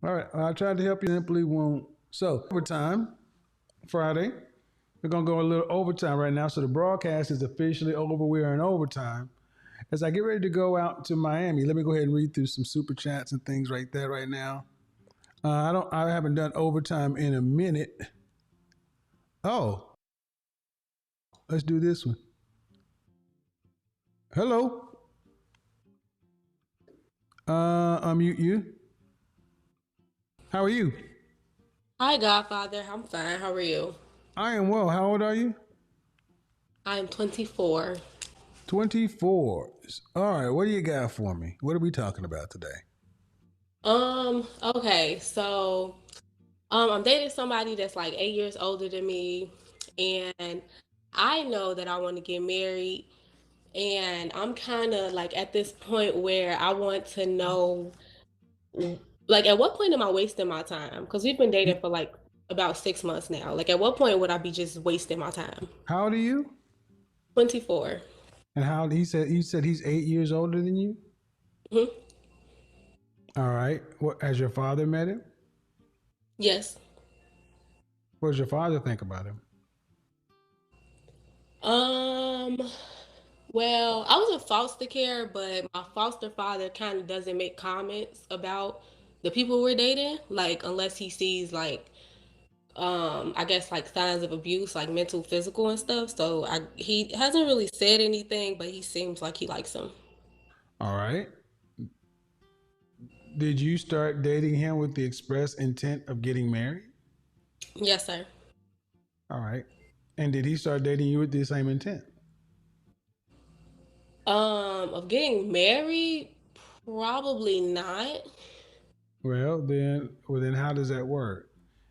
All right, I tried to help you, simply won't. So, overtime, Friday. We're going to go a little overtime right now. So, the broadcast is officially over. We are in overtime. As I get ready to go out to Miami, let me go ahead and read through some super chats and things right there right now. I haven't done overtime in a minute. Oh, let's do this one. Hello. Unmute you. How are you? Hi, Godfather. I'm fine. How are you? I am well. How old are you? I'm 24. 24. All right. What do you got for me? What are we talking about today? Okay, so I'm dating somebody that's like 8 years older than me, and I know that I want to get married, and I'm kind of like at this point where I want to know, like, at what point am I wasting my time? Because we've been dating for like about 6 months now. Like, at what point would I be just wasting my time? How old are you? 24. And how he said he's 8 years older than you? Hmm. All right. What has your father met him? Yes. What does your father think about him? Um, well, I was in foster care, but my foster father kind of doesn't make comments about the people we're dating, like unless he sees like I guess like signs of abuse, like mental, physical and stuff. So he hasn't really said anything, but he seems like he likes him. All right. Did you start dating him with the express intent of getting married? Yes, sir. All right. And did he start dating you with the same intent? Of getting married, probably not. Well then how does that work?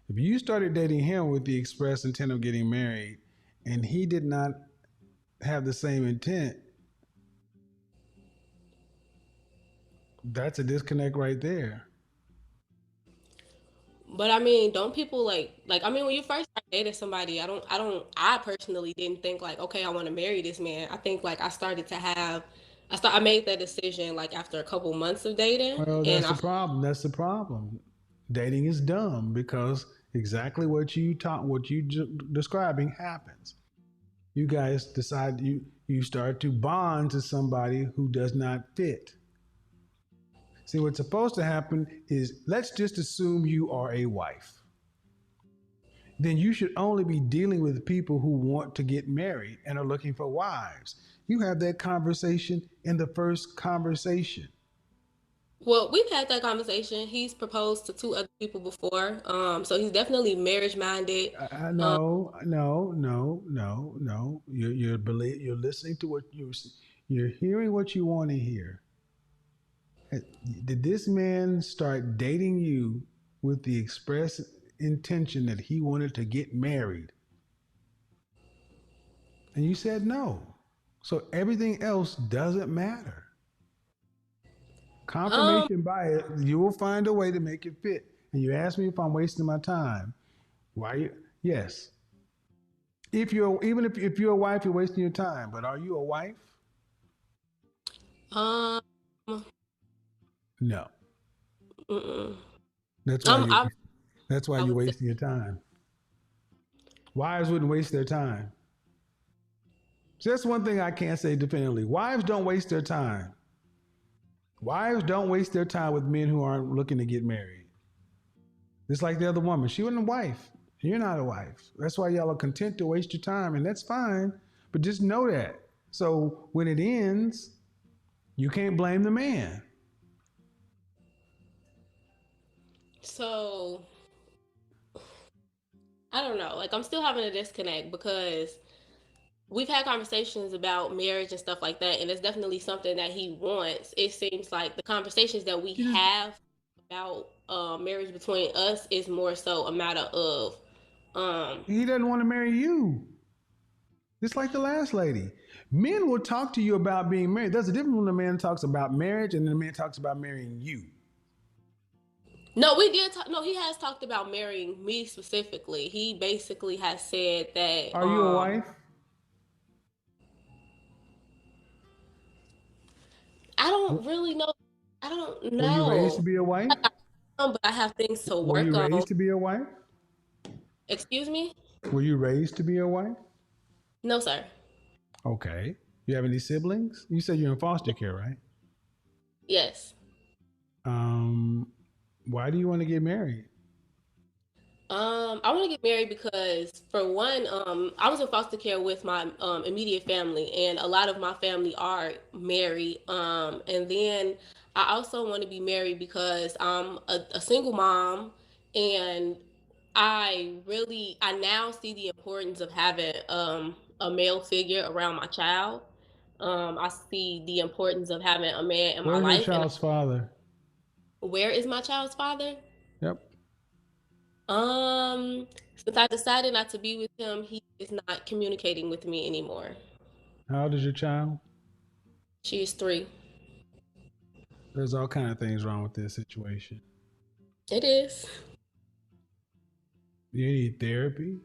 If you started dating him with the express intent of getting married and he did not have the same intent, that's a disconnect right there. But I mean, don't people like I mean when you first start dating somebody, I personally didn't think like, okay, I want to marry this man. I think like I made that decision like after a couple months of dating Well, and that's the I problem. That's the problem. Dating is dumb because exactly what you describing happens. You guys decide you start to bond to somebody who does not fit. See, what's supposed to happen is let's just assume you are a wife. Then you should only be dealing with people who want to get married and are looking for wives. You have that conversation in the first conversation. well, we've had that conversation. He's proposed to two other people before. So he's definitely marriage minded. Um No, no, no, no, no. You're listening to what you're hearing what you want to hear. Did this man start dating you with the express intention that he wanted to get married? And you said no. So everything else doesn't matter. um Confirmation bias, you will find a way to make it fit. And you ask me if I'm wasting my time. Why you yes. If you're a wife, you're wasting your time. But are you a wife? um No. mm-mm. That's why I'm you I that's why I you're would say wasting your time. Wives wouldn't waste their time. So that's one thing I can't say definitively. Wives don't waste their time. Wives don't waste their time with men who aren't looking to get married. Just like the other woman. She wasn't a wife. You're not a wife. That's why y'all are content to waste your time, and that's fine. But just know that. So when it ends, you can't blame the man. so I don't know. Like I'm still having a disconnect because we've had conversations about marriage and stuff like that, and it's definitely something that he wants. It seems like the conversations that we She just have about marriage between us is more so a matter of um he doesn't want to marry you. Just like the last lady. Men will talk to you about being married. There's a difference when a man talks about marriage and then a man talks about marrying you. no, we did talk. No, he has talked about marrying me specifically. He basically has said that Are you a wife? I don't really know. I don't Were you raised to know. be a wife? but I have things to Were you work on. raised to be a wife? Excuse me? Were you raised to be a wife? No, sir. Okay. You have any siblings? You said you're in foster care, right? Yes. Um, why do you want to get married? I want to get married because, for one, I was in foster care with my immediate family, and a lot of my family are married. And then I also want to be married because I'm a single mom, and I now see the importance of having a male figure around my child. I see the importance of having a man in my Where's your life, and child's father? where is my child's father? Yep. Since I decided not to be with him, he is not communicating with me anymore. How old is your child? She is 3. There's all kind of things wrong with this situation. It is. You need therapy.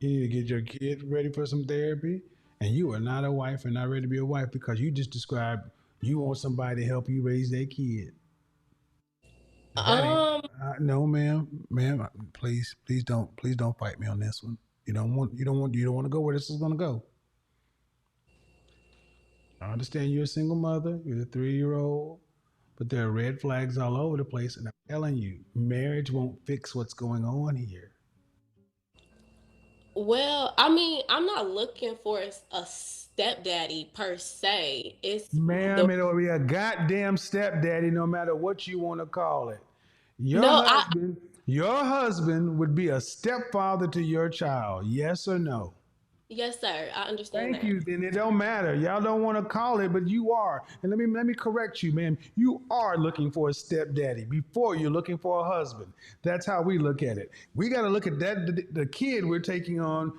You need to get your kid ready for some therapy. And you are not a wife and not ready to be a wife because you just described you want somebody to help you raise their kid. That ain't Um, no, ma'am. Please don't fight me on this one. You don't want to go where this is going to go. I understand you're a single mother. You're a 3-year-old, but there are red flags all over the place. And I'm telling you, marriage won't fix what's going on here. well, I mean, I'm not looking for a stepdaddy per se. It's the Ma'am, it'll be a goddamn stepdaddy no matter what you want to call it. Your no, husband, your husband would be a stepfather to your child. Yes or no? yes, sir. I understand Thank that. you. Then it don't matter. Y'all don't want to call it, but you are. And let me correct you, ma'am. You are looking for a stepdaddy before you're looking for a husband. That's how we look at it. We got to look at that the kid we're taking on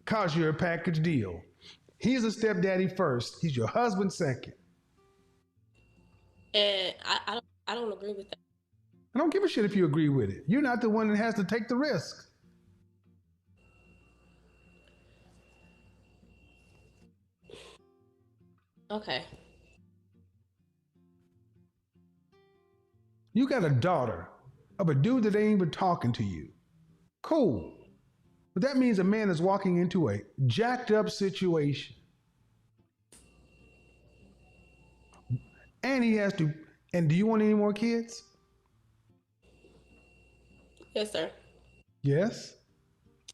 cause you're a package deal. He's a stepdaddy first. He's your husband second. And I don't agree with that. I don't give a shit if you agree with it. You're not the one that has to take the risk. Okay. You got a daughter of a dude that ain't even talking to you. Cool. But that means a man is walking into a jacked up situation. And he has to. And do you want any more kids? Yes, sir. Yes.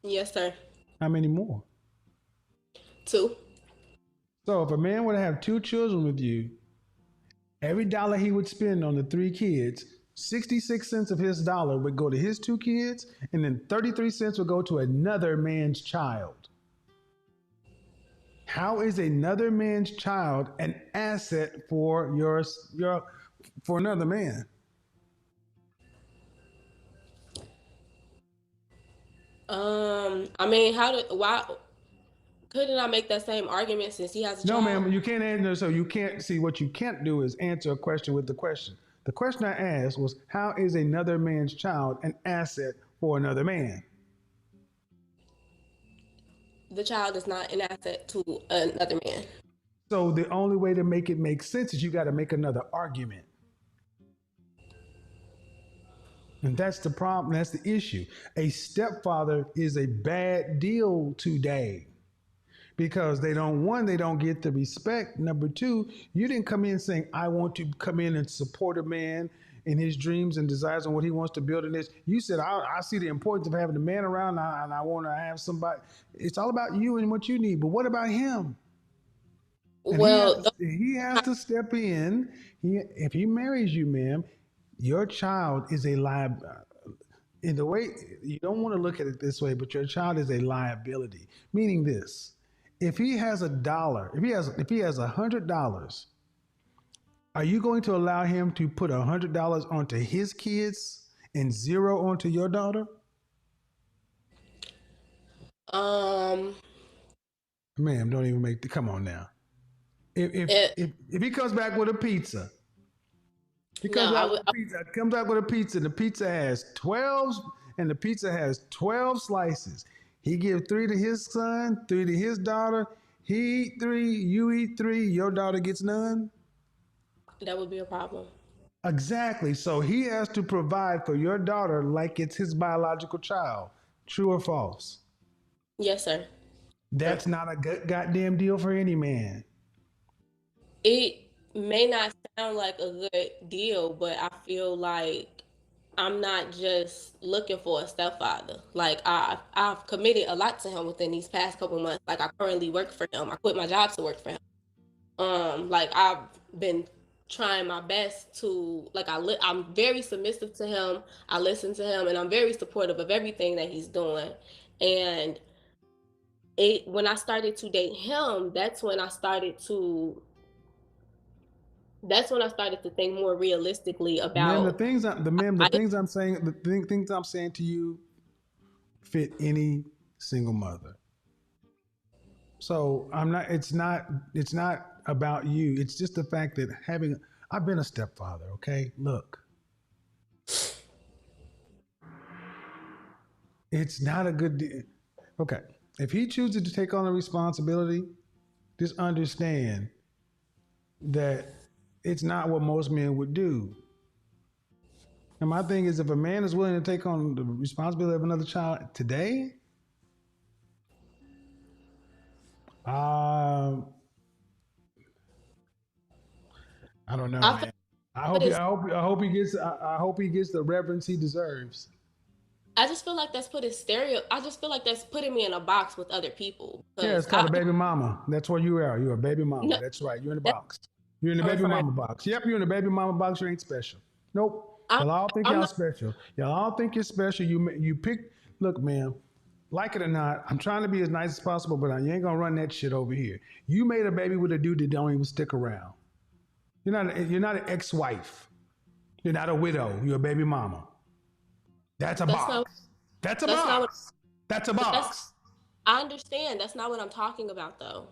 Yes, sir. How many more? 2. So if a man were to have 2 children with you, every dollar he would spend on the 3 kids, 66 cents of his dollar would go to his 2 kids, and then 33 cents would go to another man's child. How is another man's child an asset for your for another man? I mean, why couldn't I make that same argument since he has a No, child? ma'am, you can't answer. So you can't see what you can't do is answer a question with the question. The question I asked was, how is another man's child an asset for another man? The child is not an asset to another man. So the only way to make it make sense is you got to make another argument. And that's the problem. That's the issue. A stepfather is a bad deal today because they don't get the respect. Number two, you didn't come in saying, I want to come in and support a man in his dreams and desires and what he wants to build in this. You said, I see the importance of having a man around and I want to have somebody. It's all about you and what you need. But what about him? And Well, he has to step in. If he marries you, ma'am, your child is a liability. In the way you don't want to look at it this way, but your child is a liability. Meaning this: if he has a dollar, if he has $100, are you going to allow him to put $100 onto his kids and zero onto your daughter? um, Ma'am, don't even make the come on now. If if it, if he comes back with a pizza, he no, comes I out would. with a pizza. Comes out with a pizza. And the pizza has 12, and the pizza has 12 slices. He gives 3 to his son, 3 to his daughter. He eat 3, you eat 3. Your daughter gets none. That would be a problem. Exactly. So he has to provide for your daughter like it's his biological child. True or false? Yes, sir. True. That's not a good goddamn deal for any man. It may not sound like a good deal, but I feel like I'm not just looking for a stepfather. Like I've committed a lot to him within these past couple months. Like I currently work for him. I quit my job to work for him. Like I've been trying my best to like I'm very submissive to him. I listen to him, and I'm very supportive of everything that he's doing. And it when I started to date him, that's when I started to think more realistically Ma'am, about the I things I'm saying, things I'm saying to you fit any single mother. So I'm not. It's not about you. It's just the fact that having. I've been a stepfather. Okay, look, it's not a good deal. Okay, if he chooses to take on the responsibility, just understand that it's not what most men would do. And my thing is, if a man is willing to take on the responsibility of another child today, um, I don't know, I feel man. like it's I hope he gets the reverence he deserves. I just feel like that's putting stereo. I just feel like that's putting me in a box with other people Yeah, it's because called a baby mama. That's what you are. You're a baby mama. no, That's right. You're in the that's box. You're in the not baby referring. mama box. Yep, you're in the baby mama box. You ain't special. Nope. I'm Y'all all think I'm y'all not. special. Y'all all think you're special. You pick. Look, man. Like it or not, I'm trying to be as nice as possible, but you ain't gonna run that shit over here. You made a baby with a dude that don't even stick around. You're not an ex-wife. You're not a widow. You're a baby mama. That's a That's not. box. That's a That's not what. box. That's a But that's. box. I understand. That's not what I'm talking about, though.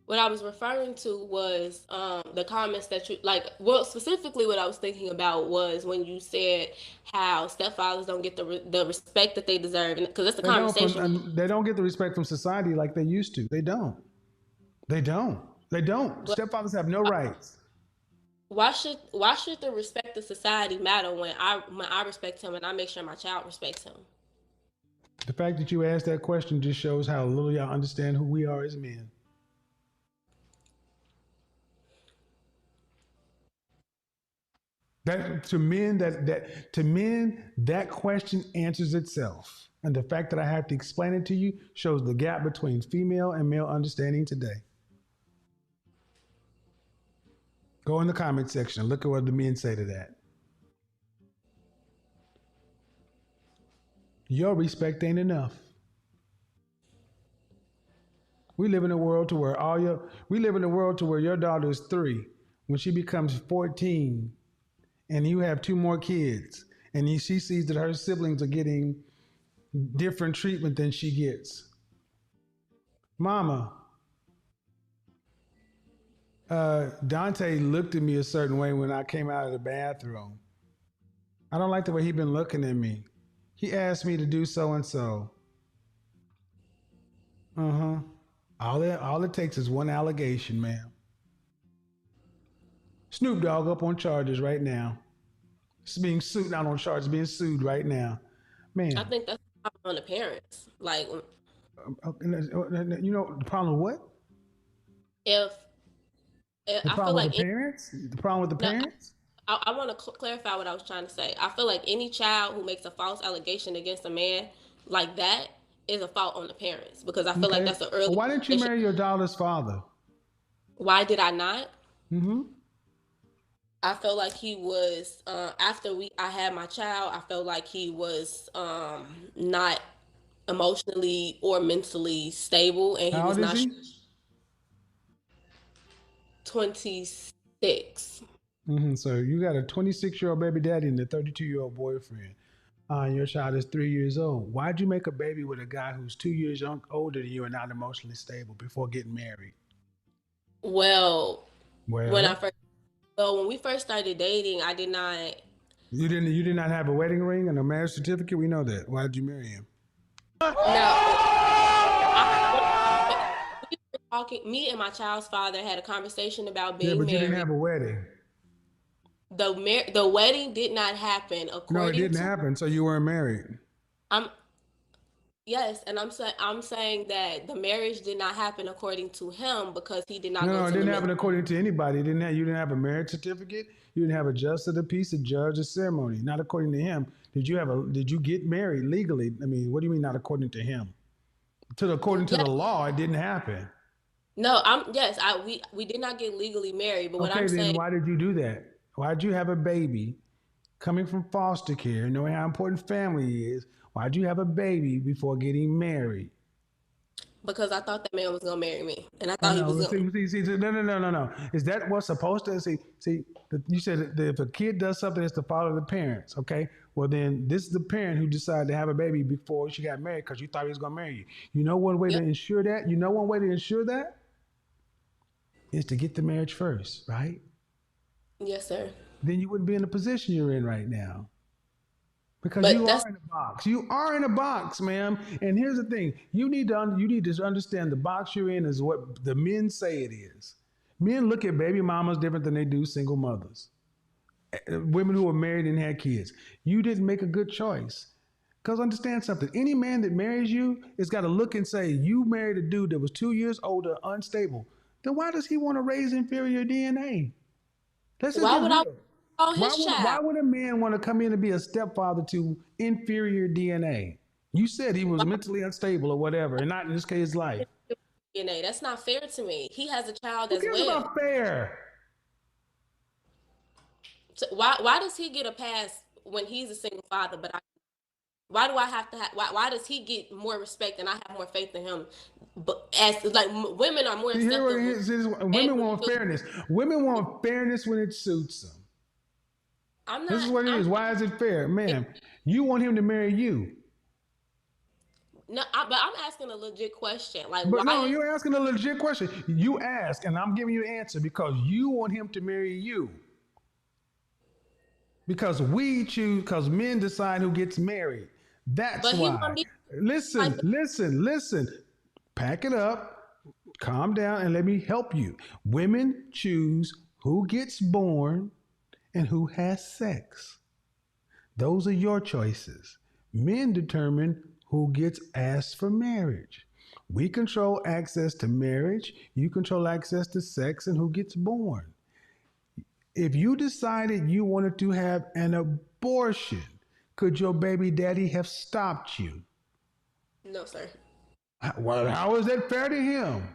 What I was referring to was the comments that you like. Well, specifically, what I was thinking about was when you said how stepfathers don't get the respect that they deserve, because that's the They don't from conversation. and they don't get the respect from society like they used to. They don't. They don't. They don't. But Stepfathers have no rights. why should the respect of society matter when I respect him and I make sure my child respects him? The fact that you asked that question just shows how little y'all understand who we are as men. That question answers itself. And the fact that I have to explain it to you shows the gap between female and male understanding today. Go in the comment section and look at what the men say to that. Your respect ain't enough. We live in a world to where your daughter is 3. When she becomes 14 and you have 2 more kids and she sees that her siblings are getting different treatment than she gets. Mama, Dante looked at me a certain way when I came out of the bathroom. I don't like the way he been looking at me. He asked me to do so and so. Uh-huh. All it takes is one allegation, ma'am. Snoop Dogg up on charges right now. It's being sued, not on charges, being sued right now. I Ma'am, think that's on the parents. Like you know the problem with what? if, The I feel problem with like the parents? The problem with the no, parents? I want to clarify what I was trying to say. I feel like any child who makes a false allegation against a man like that is a fault on the parents because I feel like Okay. that's an Well, early why didn't you conversation. marry your daughter's father? Why did I not? Mm-hmm. I felt like he was after I had my child. I felt like he was not emotionally or mentally stable, and he How was old is not he? 26. So you got a 26-year-old baby daddy and a 32-year-old boyfriend. Your child is 3 years old. Why'd you make a baby with a guy who's 2 years older than you and not emotionally stable before getting married? Well, when I Well, first well when we first started dating, I did not. you did not have a wedding ring and a marriage certificate. We know that. Why did you marry him? No, I, when we were talking. Me and my child's father had a conversation about Yeah, being but you didn't married. have a wedding. The wedding did not happen No, it according didn't to. happen. So you weren't married. I'm Yes, and I'm saying that the marriage did not happen according to him because he did not No, go no, it to the didn't ministry. happen according to anybody. You didn't have a marriage certificate. You didn't have a justice of the peace, a judge, a ceremony. Not according to him. Did you get married legally? I mean, what do you mean not according to him? According to Yeah, the law, it didn't happen. no, I'm yes, we did not get legally married, but what I'm Okay, then saying, why did you do that? Why did you have a baby coming from foster care, knowing how important family is? Why did you have a baby before getting married? because I thought that man was gonna marry me, and I I thought he was know. gonna. No, no, no, no, no. Is that what's supposed to see? You said that if a kid does something, it's to follow the parents. Okay. Well, then this is the parent who decided to have a baby before she got married because you thought he was going to marry you. You know one way to Yep. ensure that. You know one way to ensure that is to get the marriage first, right? Yes, sir. Then you wouldn't be in the position you're in right now. Because But you that's are in a box. You are in a box, ma'am. And here's the thing: you need to understand the box you're in is what the men say it is. Men look at baby mamas different than they do single mothers, women who are married and had kids. You didn't make a good choice. Because understand something: any man that marries you has got to look and say, "You married a dude that was 2 years older, unstable. Then why does he want to raise inferior DNA? Let's just why get would I real. call his Why child? would a man want to come in and be a stepfather to inferior DNA? You said he was Why mentally unstable or whatever, and not in this case life. DNA? That's not fair to me. He has a child Who as cares well. about fair? So why does he get a pass when he's a single father? But why do I have to? Why does he get more respect and I have more faith in him? But as like women are more See, here what it acceptable. is. Women want fairness. Women want fairness when it suits them. I'm This is not. what it I'm is. Why is it fair, ma'am? You want him to marry you, no. But I'm asking a legit question. Like, but why no, is you're asking a legit question. You ask, and I'm giving you the answer because you want him to marry you. Because we choose, because men decide who gets married. That's but he want why. me like Listen, listen, listen. Pack it up, calm down, and let me help you. Women choose who gets born and who has sex. Those are your choices. Men determine who gets asked for marriage. We control access to marriage, you control access to sex and who gets born. If you decided you wanted to have an abortion, could your baby daddy have stopped you? no, sir. Well, how is that fair to him?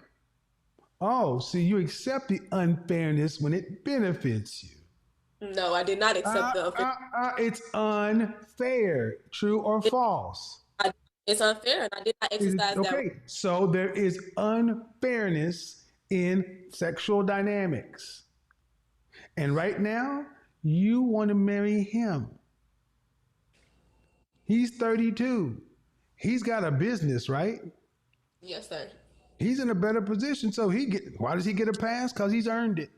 Oh, see, you accept the unfairness when it benefits you. No, I did not accept the unfair. It's unfair. True or It, false? it's unfair, and I did not exercise that right. Okay, so there is unfairness in sexual dynamics. And right now, you want to marry him. He's 32. He's got a business, right? Yes, sir. He's in a better position. So why does he get a pass? Because he's earned it.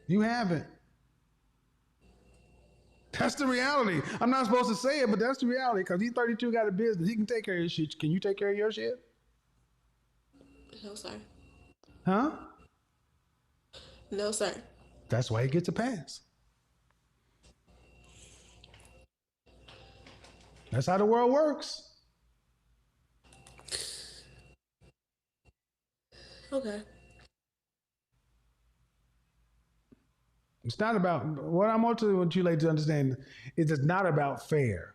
You haven't. That's the reality. I'm not supposed to say it, but that's the reality. Because he's 32, got a business. He can take care of his shit. Can you take care of your shit? No, sir. Huh? No, sir. That's why he gets a pass. That's how the world works. Okay. It's not about what I want you ladies to understand is it's not about fair.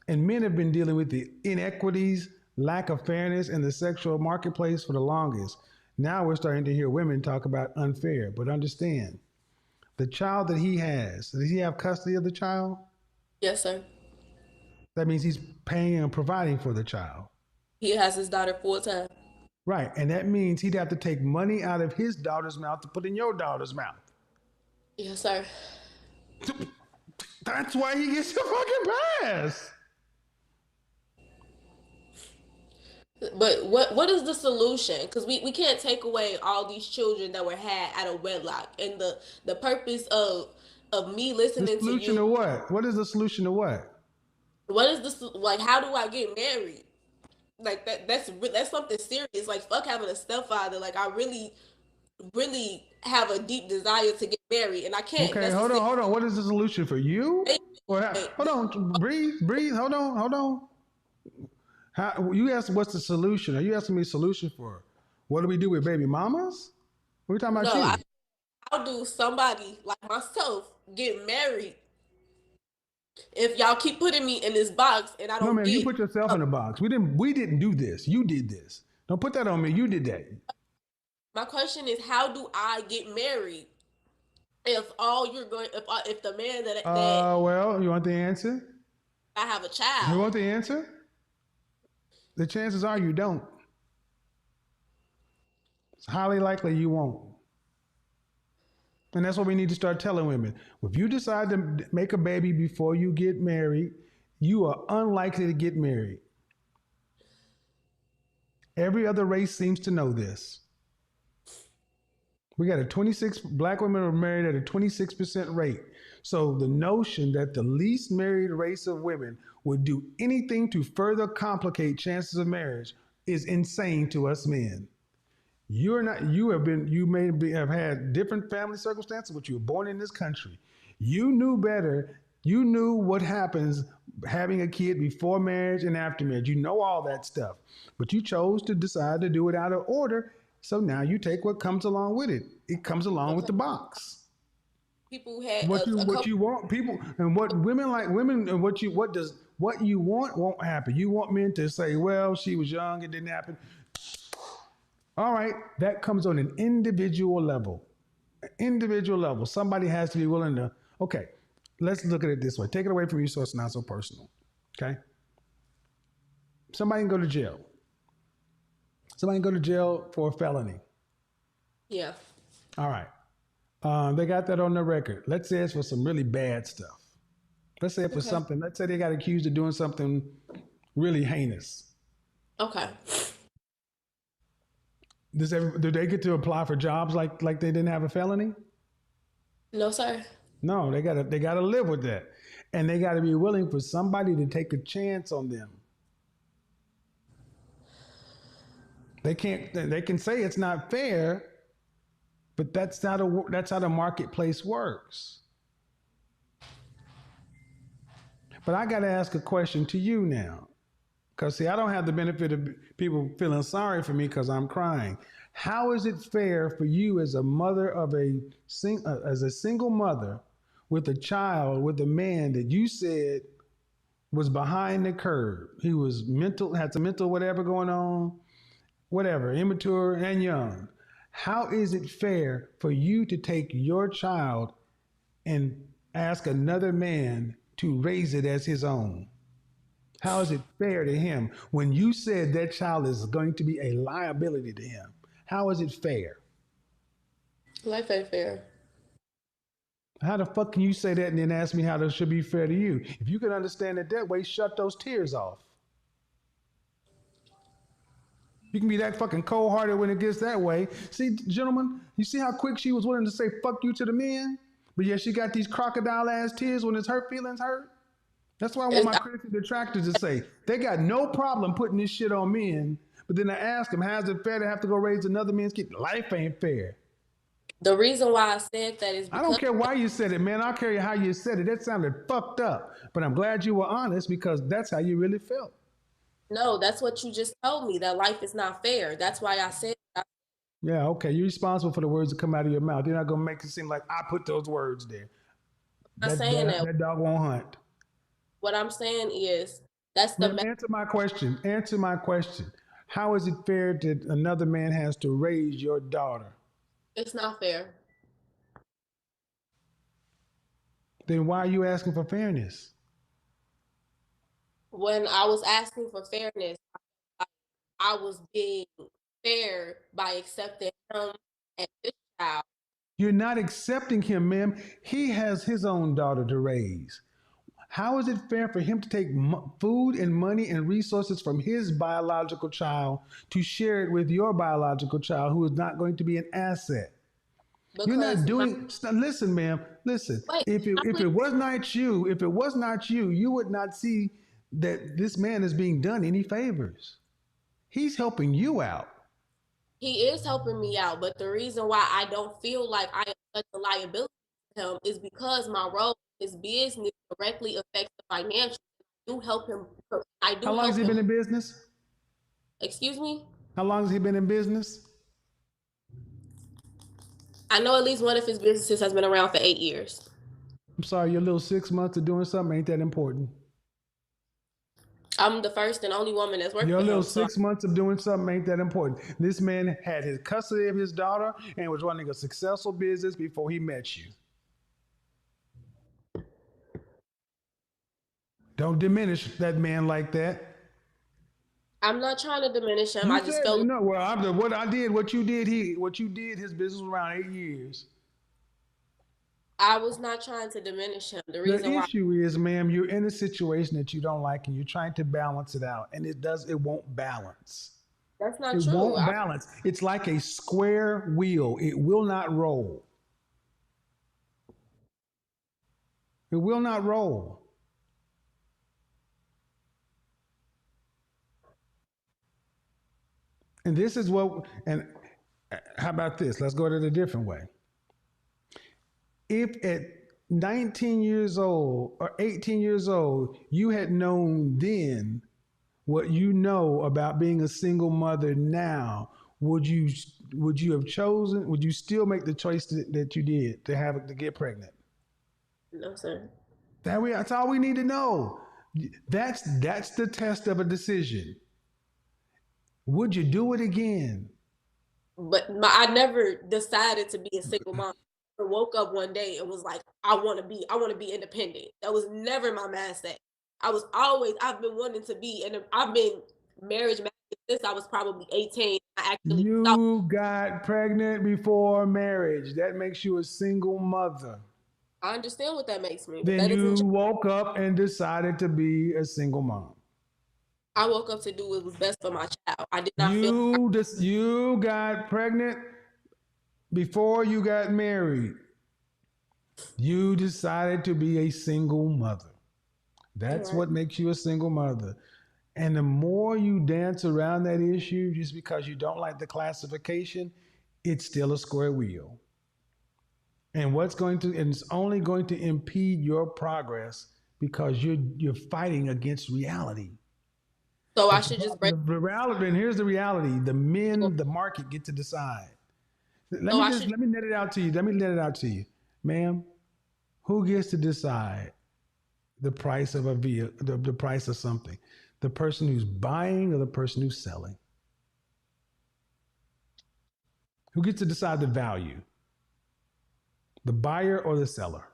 And men have been dealing with the inequities, lack of fairness in the sexual marketplace for the longest. Now we're starting to hear women talk about unfair. But understand, the child that he has, does he have custody of the child? Yes, sir. That means he's paying and providing for the child. He has his daughter full time. Right. And that means he'd have to take money out of his daughter's mouth to put in your daughter's mouth. Yes, sir. That's why he gets a fucking pass. But what is the solution? Because we can't take away all these children that were had out of wedlock, and the purpose of me The listening to solution you. to what? What is the solution to what? What is this like? How do I get married? Like that's something serious. Like fuck having a stepfather. Like I really really have a deep desire to get married, and I can't Okay, hold necessarily. on, hold on. What is the solution for you? Hold on, breathe. Hold on. How, you asked what's the solution? Are you asking me a solution for what do we do with baby mamas? We're talking about No, you. how do somebody like myself get married if y'all keep putting me in this box and I No, don't man, you get? put yourself in a box. We didn't do this. You did this. Don't put that on me. You did that. My question is, how do I get married if all you're going if the man that Well, you want the answer? I have a You child? want the answer? The chances are you don't. It's highly likely you won't. And that's what we need to start telling women. If you decide to make a baby before you get married, you are unlikely to get married. Every other race seems to know this. We got a 26, black women are married at a 26% rate. So the notion that the least married race of women would do anything to further complicate chances of marriage is insane to us men. You're not. You may have had different family circumstances, but you were born in this country. You knew better. You knew what happens having a kid before marriage and after marriage. You know all that stuff, but you chose to decide to do it out of order. So now you take what comes along with it. It comes along with Okay. the box. People had a What couple. you want people and what women like women and what you want won't happen. You want men to say, "Well, she was young, it didn't happen." All right, that comes on an individual level. An individual level. Somebody has to be willing to, okay, let's look at it this way. Take it away from you so it's not so personal. Okay? Somebody can go to jail. Somebody can go to jail for a felony. Yeah. All right. They got that on the record. Let's say it's for some really bad stuff. Let's say it for Okay. something, let's say they got accused of doing something really heinous. Okay. Do they get to apply for jobs like they didn't have a felony? No, sir. No, they gotta live with that. And they gotta be willing for somebody to take a chance on them. They can say it's not fair, but that's how the marketplace works. But I gotta ask a question to you now. Because see, I don't have the benefit of people feeling sorry for me because I'm crying. How is it fair for you as a mother of as a single mother with a child with a man that you said was behind the curve? He was mental, had some mental whatever going on, whatever, immature and young. How is it fair for you to take your child and ask another man to raise it as his own? How is it fair to him when you said that child is going to be a liability to him? How is it fair? Life ain't fair. How the fuck can you say that and then ask me how that should be fair to you? If you can understand it that way, shut those tears off. You can be that fucking cold hearted when it gets that way. See, gentlemen, you see how quick she was willing to say fuck you to the men? But yet she got these crocodile ass tears when it's her feelings hurt? That's why I want It's, my critics and detractors to say they got no problem putting this shit on men. But then I ask them, how's it fair to have to go raise another man's kid? Life ain't fair. the reason why I said that is I don't because care why you said it, man. I don't care how you said it. That sounded fucked up. But I'm glad you were honest because that's how you really felt. no, that's what you just told me, that life is not fair. That's why I said I'm Yeah, okay. You're responsible for the words that come out of your mouth. You're not gonna make it seem like I put those words there. not That saying that, that. that dog won't hunt. What I'm saying is that's the Man, answer my question. Answer my question. How is it fair that another man has to raise your daughter? it's not fair. Then why are you asking for fairness? When I was asking for fairness, I was being fair by accepting him and this child. You're not accepting him, ma'am. He has his own daughter to raise. How is it fair for him to take food and money and resources from his biological child to share it with your biological child who is not going to be an asset? You're not Because my doing. Listen, ma'am. Listen. wait, If it was not you, you would not see that this man is being done any favors. He's helping you out. He is helping me out, but the reason why I don't feel like I am such a liability to him is because my role in his business directly affects the financial. I do help him. I How do long has help he him. been in business? Excuse me. How long has he been in business? I know at least one of his businesses has been around for 8 years. I'm sorry, your little 6 months of doing something ain't that important. I'm the first and only woman that's worked Your for little him, so 6 months of doing something ain't that important. This man had his custody of his daughter and was running a successful business before he met you. Don't diminish that man like that. I'm not trying to diminish him. You I just said felt like no. Well, what I did, what you did, his business was around 8 years. I was not trying to diminish him. The The reason why issue is, ma'am, you're in a situation that you don't like, and you're trying to balance it out, and it won't balance. that's not It true. won't balance. It's like a square wheel. It will not roll. It will not roll. And this is what, and how about this? Let's go to it a different way. If at 19 years old or 18 years old, you had known then what you know about being a single mother now, would you have chosen, would you still make the choice that you did to get pregnant? no, sir. That's all we need to know. That's the test of a decision. Would you do it again? But I never decided to be a single mom. I woke up one day and was like, I want to be independent. That was never my mindset. I've been wanting to be, and I've been marriage since I was probably 18. I actually thought, You got pregnant before marriage. That makes you a single mother. I understand what that makes me, but Then that doesn't. you woke up and decided to be a single mom. I woke up to do what was best for my child. I did not feel You got pregnant before you got married. You decided to be a single mother. That's right. what makes you a single mother. And the more you dance around that issue just because you don't like the classification, it's still a square wheel. And it's only going to impede your progress because you're fighting against reality. So I But should just break. the reality, and here's the reality: the market, get to decide. So I should. Let me net it out to you. Let me net it out to you, ma'am. Who gets to decide the price of a vehicle, the price of something? The person who's buying or the person who's selling? Who gets to decide the value? The buyer or the seller?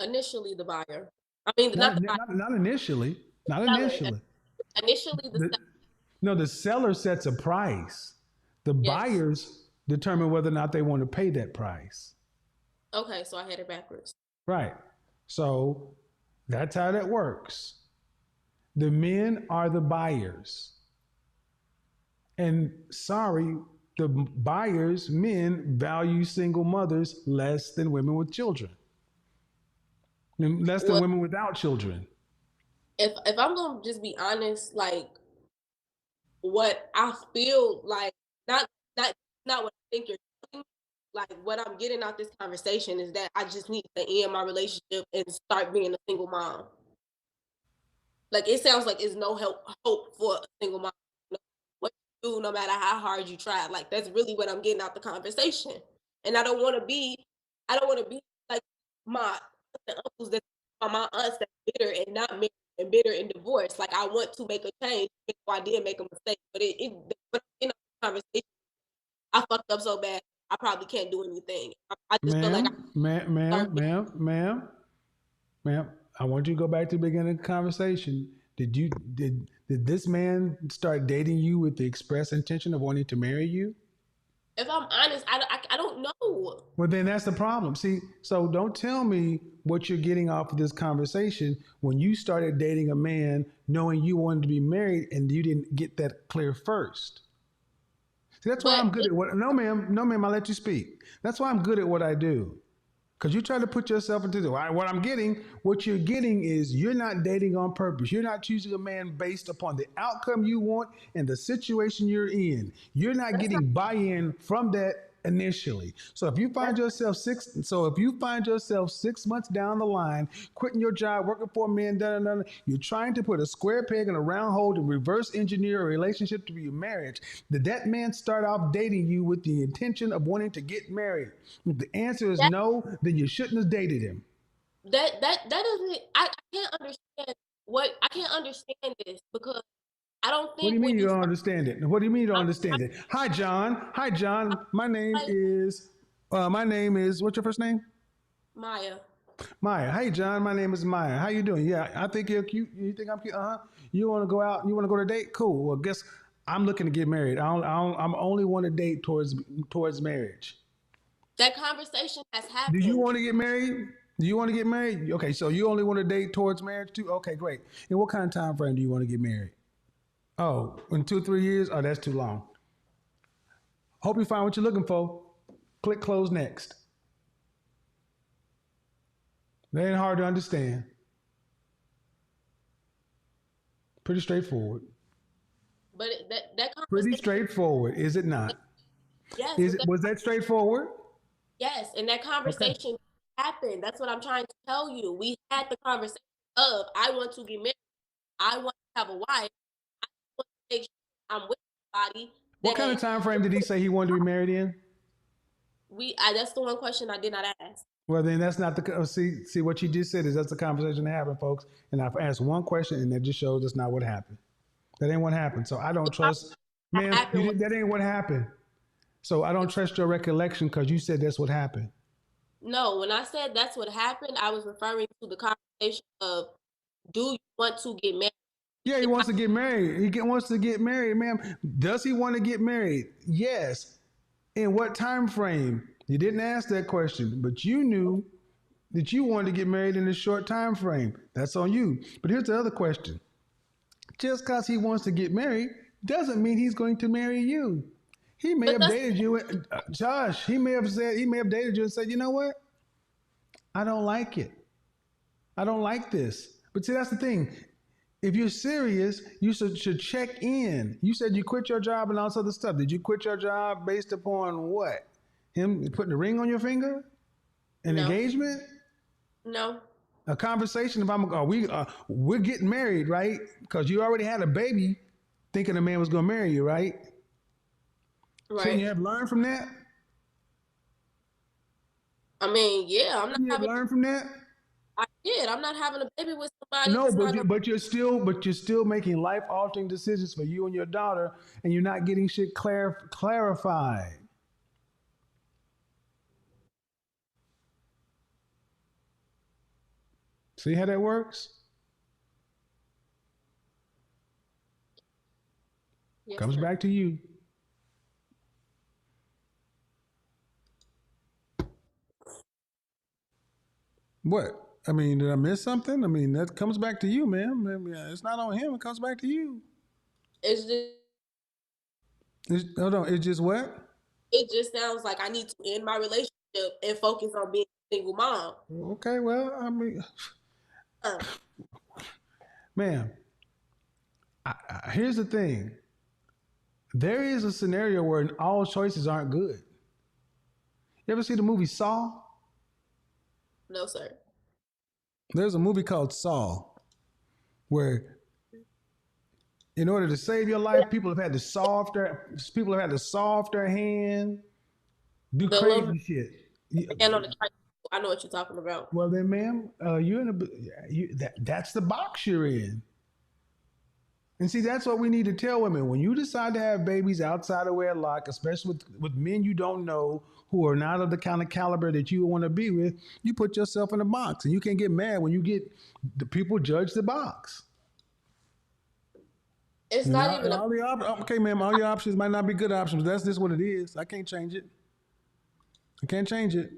Initially the buyer. I mean, not the buyer, Not initially. Not the seller. initially. Initially the The, seller. no, the seller sets a price. The Yes. buyers determine whether or not they want to pay that price. Okay, so I had it backwards. Right. So that's how that works. The men are the buyers. And sorry, the buyers, men, value single mothers less than women with children, and less than Well, women without children. if I'm gonna just be honest, like what I feel like, not not not what I think you're doing, like what I'm getting out this conversation is that I just need to end my relationship and start being a single mom. Like it sounds like it's no hope for a single mom. No, what you do, no matter how hard you try, like that's really what I'm getting out the conversation. And I don't want to be like my uncles that my aunts that bitter and not married and bitter and divorced. Like I want to make a change. So I did make a mistake, but but in the conversation, I fucked up so bad. I probably can't do anything. I just feel like Ma'am, ma'am, I ma'am, ma'am, ma'am, ma'am. I want you to go back to the beginning of the conversation. Did this man start dating you with the express intention of wanting to marry you? if I'm honest, I don't know. Well, then that's the problem. See, so don't tell me what you're getting off of this conversation when you started dating a man knowing you wanted to be married and you didn't get that clear first. See, that's why But I'm good at what. No, ma'am. No, ma'am. I let you speak. That's why I'm good at what I do. Because you try to put yourself into the what you're getting is you're not dating on purpose. You're not choosing a man based upon the outcome you want and the situation you're in. You're not That's not getting buy-in from that initially. that's So if you find yourself 6 months down the line, quitting your job, working for a man, you're trying to put a square peg in a round hole to reverse engineer a relationship to be a marriage. Did that man start off dating you with the intention of wanting to get married? If the answer is that no, then you shouldn't have dated him. that doesn't I can't understand I can't understand this because I don't What do think you when mean you you don't start understand it? What do you mean you don't I'm, understand it? Hi, John. Hi, I'm John. like My name is, what's your first name? Maya. Maya. Hey, John. My name is Maya. How you doing? Yeah, I think you're cute. You think I'm cute? Uh huh. You want to go out? You want to go to a date? Cool. Well, guess I'm looking to get married. I'm only want to date towards marriage. That conversation has Do you happened. want to get married? Do you want to get married? Okay, so you only want to date towards marriage too? Okay, great. And what kind of time frame do you want to get married? Oh, in 2 3 years? Oh, that's too long. Hope you find what you're looking for. Click close next. That ain't hard to understand. Pretty straightforward. But that Pretty conversation, straightforward, is it not? yes, Is but it was that straightforward? yes, and that Okay. conversation happened. That's what I'm trying to tell you. We had the conversation of I want to get married. I want to have a wife. I want to make sure I'm with somebody What kind of that time frame did he say he wanted to be married in? that's the one question I did not ask. Well, then that's not the see what you just said is that's the conversation that happened, folks. And I've asked one question, and that just shows that's not what happened. That ain't what happened. So I don't The trust, that ma'am. You happened was did that ain't what happened. So I don't trust your recollection because you said that's what happened. no, when I said that's what happened, I was referring to the conversation of do you want to get married? Yeah, he wants to get married. Wants to get married, ma'am. Does he want to get married? Yes. In what time frame? You didn't ask that question, but you knew that you wanted to get married in a short time frame. That's on you. But here's the other question. Just because he wants to get married doesn't mean he's going to marry you. He may But have that's dated you, Josh. He may have dated you and said, you know what? I don't like it. I don't like this. But see, that's the thing. If you're serious, you should check in. You said you quit your job and all this other stuff. Did you quit your job based upon what? Him putting a ring on your finger? An no, engagement? no, A conversation? If I'm, we're getting married, right? Because you already had a baby, thinking a man was going to marry you, right? Shouldn't right. you have learned from that? I mean, yeah, I'm not Shouldn't you have having. learned from that? I did. I'm not having a baby with somebody No, that's not gonna. but you're still making life altering decisions for you and your daughter, and you're not getting shit clarified. See how that works? Yes, Comes sir. back to you. What? I mean, did I miss something? I mean, that comes back to you, man. I mean, it's not on him. It comes back to you. It's just Hold on. It's just what? it just sounds like I need to end my relationship and focus on being a single mom. Okay. Well, I mean, Uh, man. Here's the thing. There is a scenario where all choices aren't good. You ever see the movie Saw? no, sir. There's a movie called Saw where in order to save your life, people have had to saw off their hand, do The little crazy shit. hand on the tricycle. I know what you're talking about. Well, then, ma'am, you're in that's the box you're in. And see, that's what we need to tell women. When you decide to have babies outside of wedlock, especially with men you don't know who are not of the kind of caliber that you want to be with, you put yourself in a box. And you can't get mad when you get the people judge the box. It's And not all, even and a. all the okay, ma'am, all your options might not be good options. That's just what it is. I can't change it. I can't change it.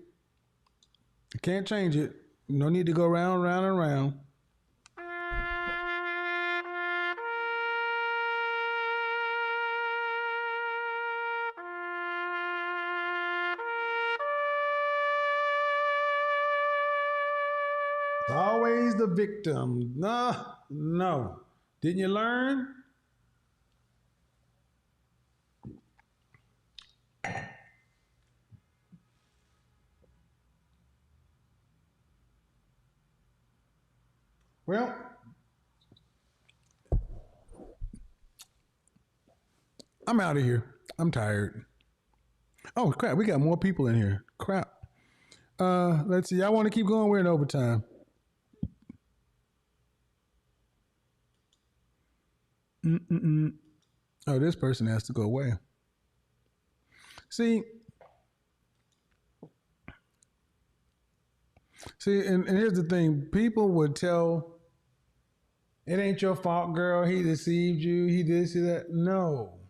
I can't change it. No need to go round, round, and round. It's always the victim. No, no. Didn't you learn? Well, I'm out of here. I'm tired. Oh crap, we got more people in here. Crap. Let's see. I want to keep going. We're in overtime. Mm-mm-mm. Oh, this person has to go away. See, and here's the thing: people would tell, "It ain't your fault, girl. He deceived you. He this, he that." No.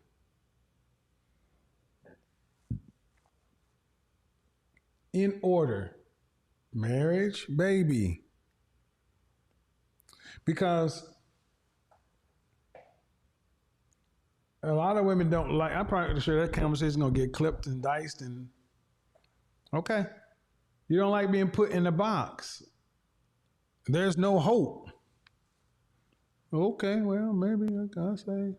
In order, marriage, baby, because a lot of women don't like. I'm probably sure that conversation gonna get clipped and diced. And okay, you don't like being put in a box. There's no hope. Okay, well, maybe I say,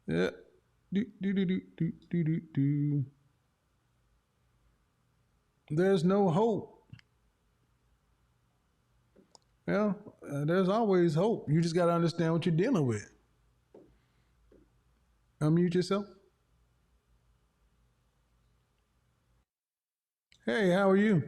yeah, do. There's no hope. Well, there's always hope. You just got to understand what you're dealing with. Unmute yourself. Hey, how are you?